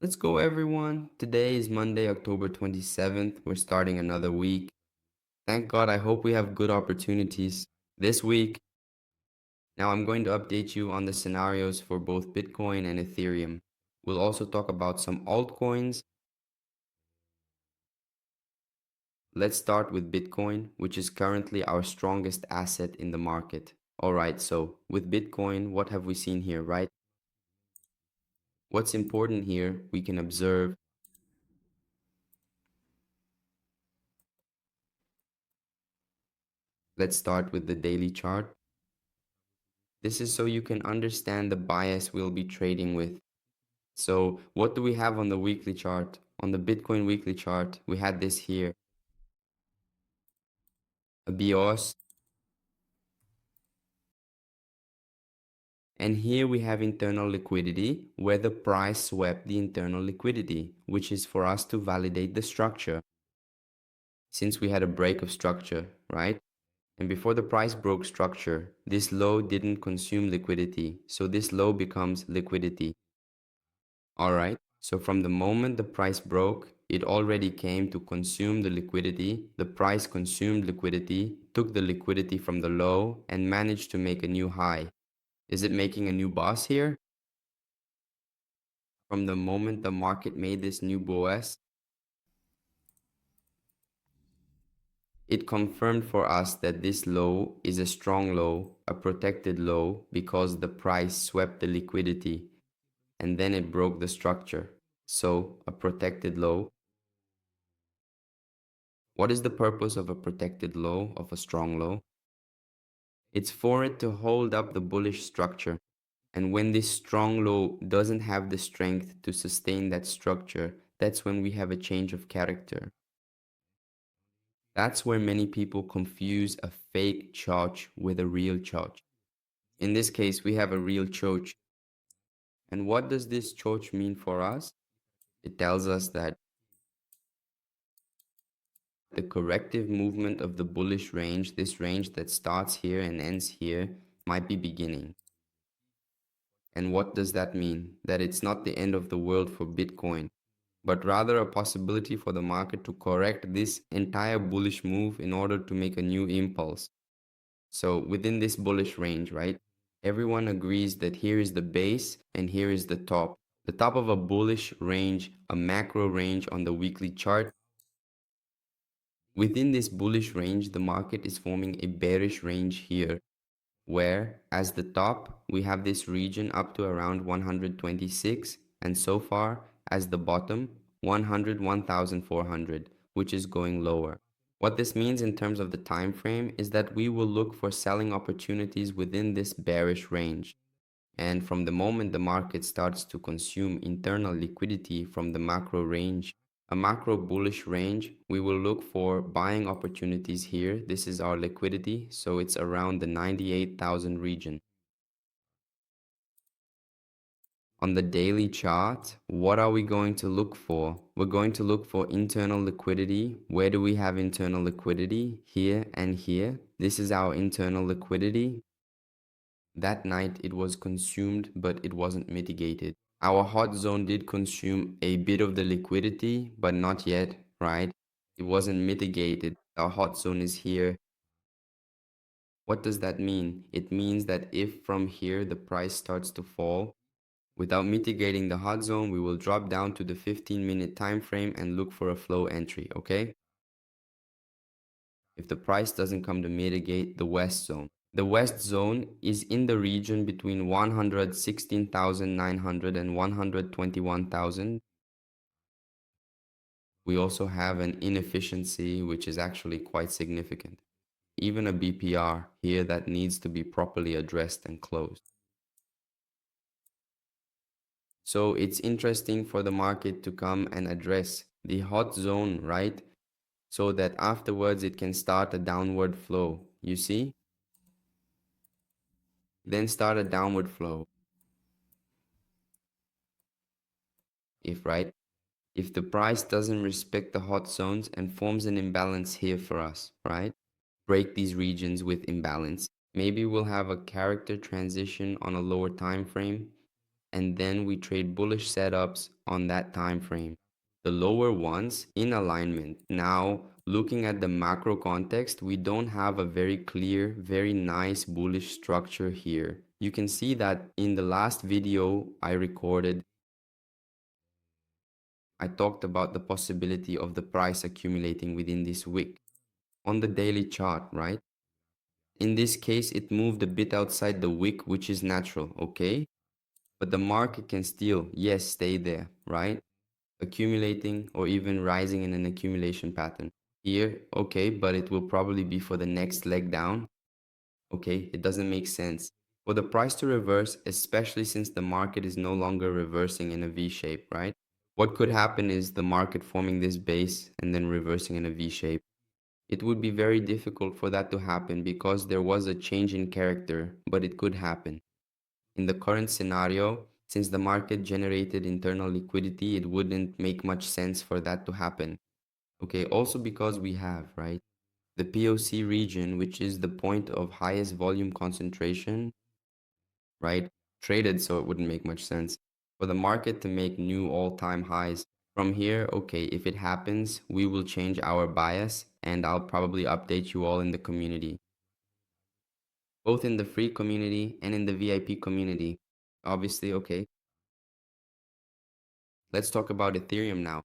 Let's go, everyone. Today is Monday, October 27th. We're starting another week. Thank God, I hope we have good opportunities this week. Now, I'm going to update you on the scenarios for both Bitcoin and Ethereum. We'll also talk about some altcoins. Let's start with Bitcoin, which is currently our strongest asset in the market. All right, so with Bitcoin, what have we seen here, right? What's important here, we can observe. Let's start with the daily chart. This is so you can understand the bias we'll be trading with. So what do we have on the weekly chart? On the Bitcoin weekly chart, we had this here. A BOS. And here we have internal liquidity, where the price swept the internal liquidity, which is for us to validate the structure. Since we had a break of structure, right? And before the price broke structure, this low didn't consume liquidity. So this low becomes liquidity. All right. So from the moment the price broke, it already came to consume the liquidity. The price consumed liquidity, took the liquidity from the low, and managed to make a new high. Is it making a new boss here? From the moment the market made this new BOS, it confirmed for us that this low is a strong low, a protected low, because the price swept the liquidity and then it broke the structure. So a protected low. What is the purpose of a protected low, of a strong low? It's for it to hold up the bullish structure. And when this strong low doesn't have the strength to sustain that structure, that's when we have a change of character. That's where many people confuse a fake church with a real church. In this case, we have a real church. And what does this church mean for us? It tells us that the corrective movement of the bullish range, this range that starts here and ends here, might be beginning. And what does that mean? That it's not the end of the world for Bitcoin, but rather a possibility for the market to correct this entire bullish move in order to make a new impulse. So within this bullish range, right, everyone agrees that here is the base and here is the top. The top of a bullish range, a macro range on the weekly chart. Within this bullish range, the market is forming a bearish range here, where as the top, we have this region up to around 126, and so far as the bottom, 101,400, which is going lower. What this means in terms of the time frame is that we will look for selling opportunities within this bearish range. And from the moment the market starts to consume internal liquidity from the macro range, a macro bullish range, we will look for buying opportunities here. This is our liquidity, so it's around the 98,000 region. On the daily chart, what are we going to look for? We're going to look for internal liquidity. Where do we have internal liquidity? Here and here. This is our internal liquidity. That night it was consumed, but it wasn't mitigated. Our hot zone did consume a bit of the liquidity, but not yet, right? It wasn't mitigated. Our hot zone is here. What does that mean? It means that if from here the price starts to fall, without mitigating the hot zone, we will drop down to the 15-minute time frame and look for a flow entry, okay? If the price doesn't come to mitigate the west zone. The west zone is in the region between 116,900 and 121,000. We also have an inefficiency which is actually quite significant. Even a BPR here that needs to be properly addressed and closed. So it's interesting for the market to come and address the hot zone, right? So that afterwards it can start a downward flow. You see? Then start a downward flow. If the price doesn't respect the hot zones and forms an imbalance here for us, right? Break these regions with imbalance. Maybe we'll have a character transition on a lower time frame, and then we trade bullish setups on that time frame. The lower ones in alignment. Now, looking at the macro context, we don't have a very clear, very nice bullish structure here. You can see that in the last video I recorded, I talked about the possibility of the price accumulating within this wick on the daily chart, right? In this case, it moved a bit outside the wick, which is natural, okay? But the market can still, yes, stay there, right? Accumulating or even rising in an accumulation pattern. Here, okay, but it will probably be for the next leg down. Okay, it doesn't make sense. For the price to reverse, especially since the market is no longer reversing in a V shape, right? What could happen is the market forming this base and then reversing in a V shape. It would be very difficult for that to happen because there was a change in character, but it could happen. In the current scenario, since the market generated internal liquidity, it wouldn't make much sense for that to happen. Okay, also because we have, right, the POC region, which is the point of highest volume concentration, right, traded, so it wouldn't make much sense for the market to make new all-time highs. From here, okay, if it happens, we will change our bias and I'll probably update you all in the community, both in the free community and in the VIP community. Obviously, okay. Let's talk about Ethereum now.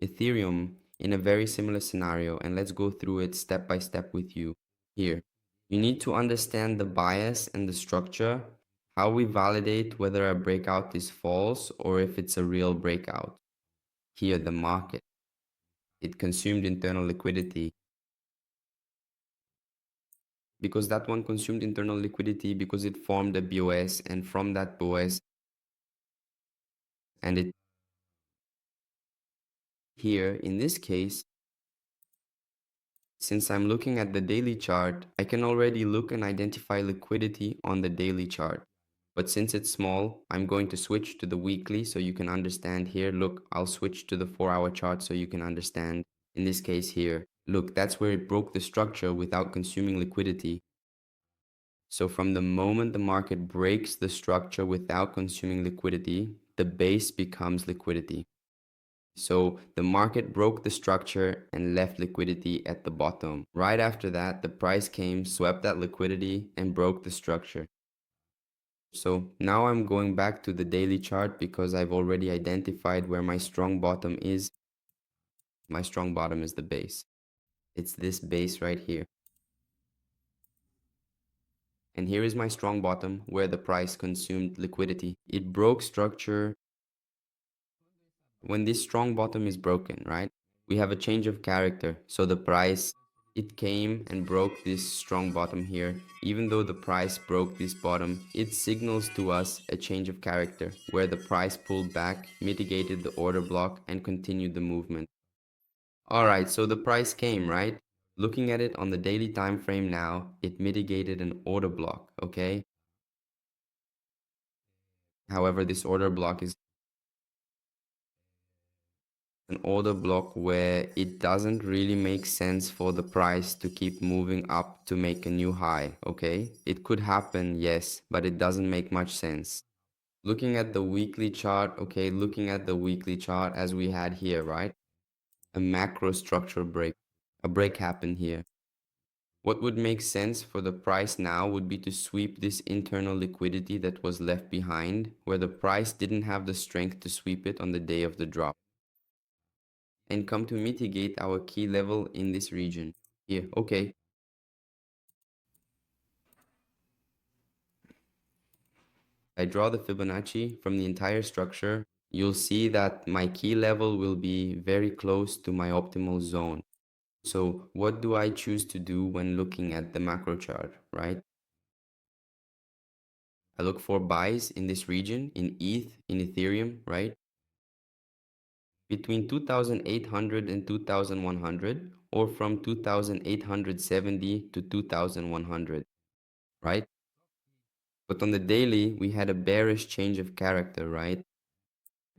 Ethereum in a very similar scenario, and let's go through it step by step with you here. You need to understand the bias and the structure, how we validate whether a breakout is false or if it's a real breakout. Here, the market. It consumed internal liquidity. Because that one consumed internal liquidity because it formed a BOS, and from that BOS, and it here, in this case, since I'm looking at the daily chart, I can already look and identify liquidity on the daily chart. But since it's small, I'm going to switch to the weekly so you can understand here. Look, I'll switch to the 4-hour chart so you can understand. In this case here, look, that's where it broke the structure without consuming liquidity. So from the moment the market breaks the structure without consuming liquidity, the base becomes liquidity. So the market broke the structure and left liquidity at the bottom. Right after that, the price came, swept that liquidity and broke the structure. So now I'm going back to the daily chart because I've already identified where my strong bottom is. My strong bottom is the base. It's this base right here. And here is my strong bottom where the price consumed liquidity. It broke structure. When this strong bottom is broken, right, we have a change of character. So the price, it came and broke this strong bottom here. Even though the price broke this bottom, it signals to us a change of character where the price pulled back, mitigated the order block and continued the movement. All right, so the price came, right? Looking at it on the daily time frame now, it mitigated an order block, okay? However, this order block is an order block where it doesn't really make sense for the price to keep moving up to make a new high, okay? It could happen, yes, but it doesn't make much sense. Looking at the weekly chart, okay, looking at the weekly chart as we had here, right? A macro structure break, a break happened here. What would make sense for the price now would be to sweep this internal liquidity that was left behind, where the price didn't have the strength to sweep it on the day of the drop, and come to mitigate our key level in this region. Here, okay. I draw the Fibonacci from the entire structure. You'll see that my key level will be very close to my optimal zone. So what do I choose to do when looking at the macro chart, right? I look for buys in this region, in ETH, in Ethereum, right? Between 2,800 and 2,100, or from 2,870 to 2,100, right? But on the daily, we had a bearish change of character, right?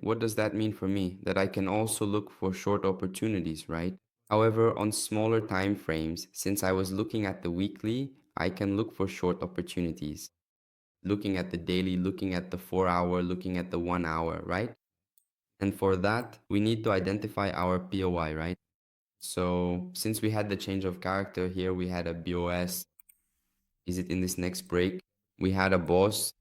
What does that mean for me? That I can also look for short opportunities, right? However, on smaller time frames, since I was looking at the weekly, I can look for short opportunities. looking at the daily, looking at the 4 hour, looking at the 1 hour, right? And for that, we need to identify our POI, right? So since we had the change of character here, we had a BOS. Is it in this next break? We had a boss,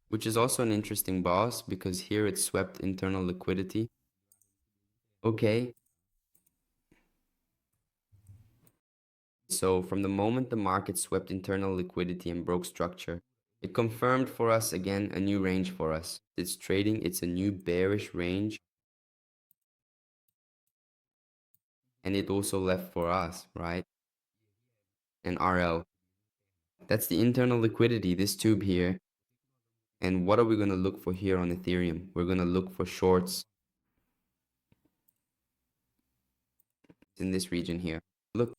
which is also an interesting boss because here it swept internal liquidity. Okay, so from the moment the market swept internal liquidity and broke structure, it confirmed for us again a new range for us. It's trading, it's a new bearish range, and it also left for us, right? An RL. That's the internal liquidity, this tube here. And what are we going to look for here on Ethereum? We're going to look for shorts in this region here. Look,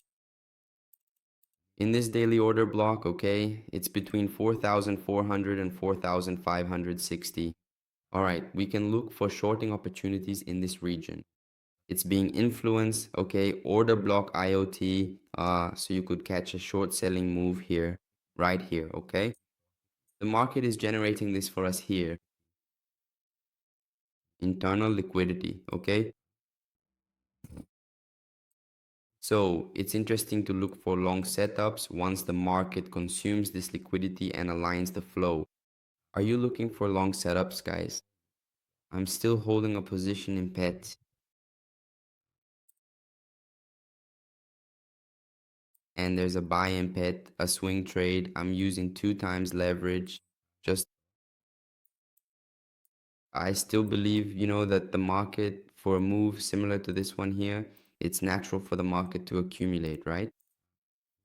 in this daily order block, okay, it's between 4,400 and 4,560. All right, we can look for shorting opportunities in this region. It's being influenced, okay, order block IoT, so you could catch a short selling move here, right here, okay? The market is generating this for us here. Internal liquidity, okay? So it's interesting to look for long setups once the market consumes this liquidity and aligns the flow. Are you looking for long setups, guys? I'm still holding a position in PET. And there's a buy in PET, a swing trade. I'm using 2 times leverage. Just, I still believe, that the market for a move similar to this one here, it's natural for the market to accumulate, right?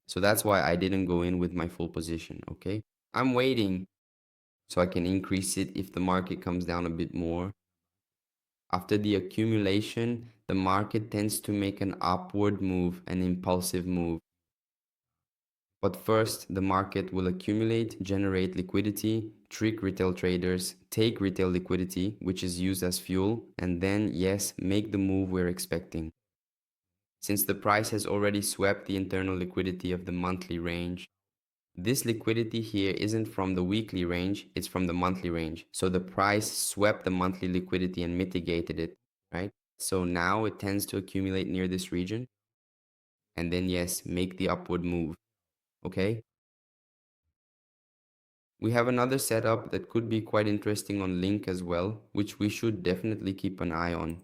So that's why I didn't go in with my full position, okay? I'm waiting so I can increase it if the market comes down a bit more. After the accumulation, the market tends to make an upward move, an impulsive move. But first, the market will accumulate, generate liquidity, trick retail traders, take retail liquidity, which is used as fuel, and then, yes, make the move we're expecting. Since the price has already swept the internal liquidity of the monthly range, this liquidity here isn't from the weekly range, it's from the monthly range. So the price swept the monthly liquidity and mitigated it, right? So now it tends to accumulate near this region and then, yes, make the upward move, okay? We have another setup that could be quite interesting on Link as well, which we should definitely keep an eye on.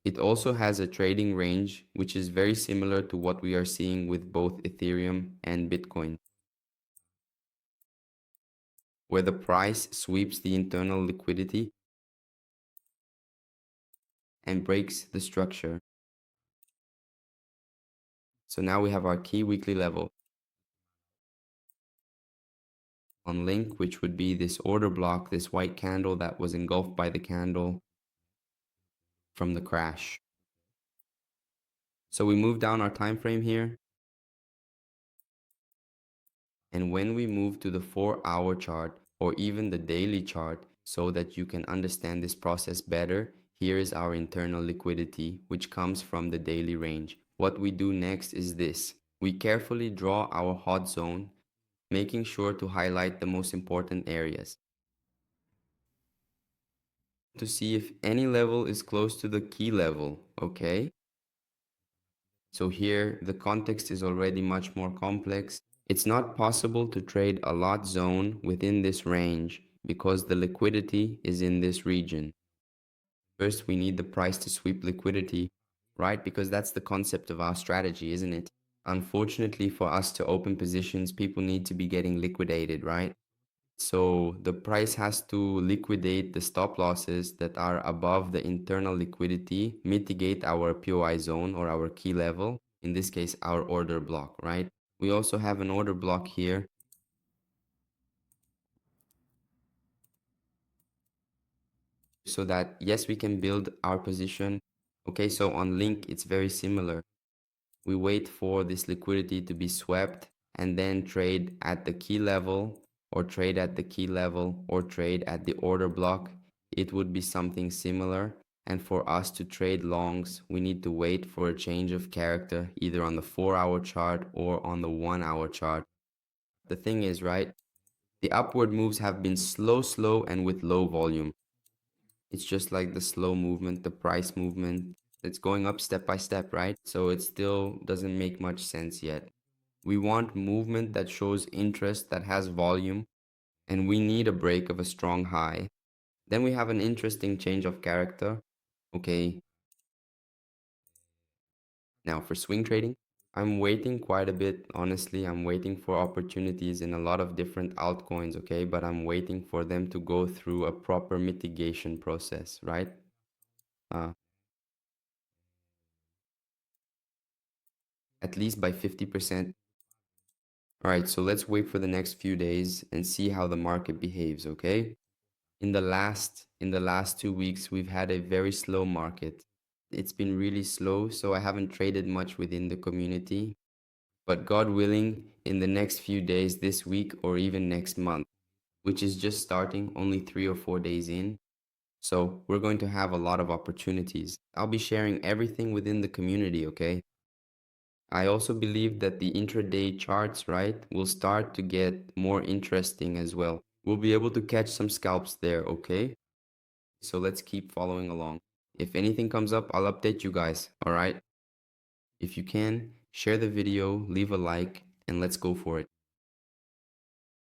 It also has a trading range, which is very similar to what we are seeing with both Ethereum and Bitcoin, where the price sweeps the internal liquidity and breaks the structure. So now we have our key weekly level on Link, which would be this order block, this white candle that was engulfed by the candle from the crash. So we move down our time frame here. And when we move to the 4-hour chart or even the daily chart so that you can understand this process better, here is our internal liquidity, which comes from the daily range. What we do next is this. We carefully draw our hot zone, making sure to highlight the most important areas to see if any level is close to the key level, okay? So here the context is already much more complex. It's not possible to trade a lot zone within this range because the liquidity is in this region. First, we need the price to sweep liquidity, right? Because that's the concept of our strategy, isn't it? Unfortunately, for us to open positions, people need to be getting liquidated, right? So the price has to liquidate the stop losses that are above the internal liquidity, mitigate our POI zone or our key level, in this case, our order block, right? We also have an order block here. So that, yes, we can build our position. Okay, so on Link, it's very similar. We wait for this liquidity to be swept and then trade at the key level or trade at the key level or trade at the order block. It would be something similar. And for us to trade longs, we need to wait for a change of character, either on the 4-hour chart or on the 1-hour chart. The thing is, right, the upward moves have been slow, and with low volume. It's just like the slow movement, the price movement. It's going up step by step, right? So it still doesn't make much sense yet. We want movement that shows interest, that has volume, and we need a break of a strong high. Then we have an interesting change of character. Okay, now for swing trading, I'm waiting quite a bit, honestly. I'm waiting for opportunities in a lot of different altcoins, okay? But I'm waiting for them to go through a proper mitigation process, right? Uh, at least by 50%. All right, so let's wait for the next few days and see how the market behaves, okay? In the last 2 weeks, we've had a very slow market. It's been really slow, so I haven't traded much within the community. But God willing, in the next few days, this week, or even next month, which is just starting, only 3 or 4 days in. So we're going to have a lot of opportunities. I'll be sharing everything within the community, okay? I also believe that the intraday charts, right, will start to get more interesting as well. We'll be able to catch some scalps there, okay? So let's keep following along. If anything comes up, I'll update you guys, all right? If you can, share the video, leave a like, and let's go for it.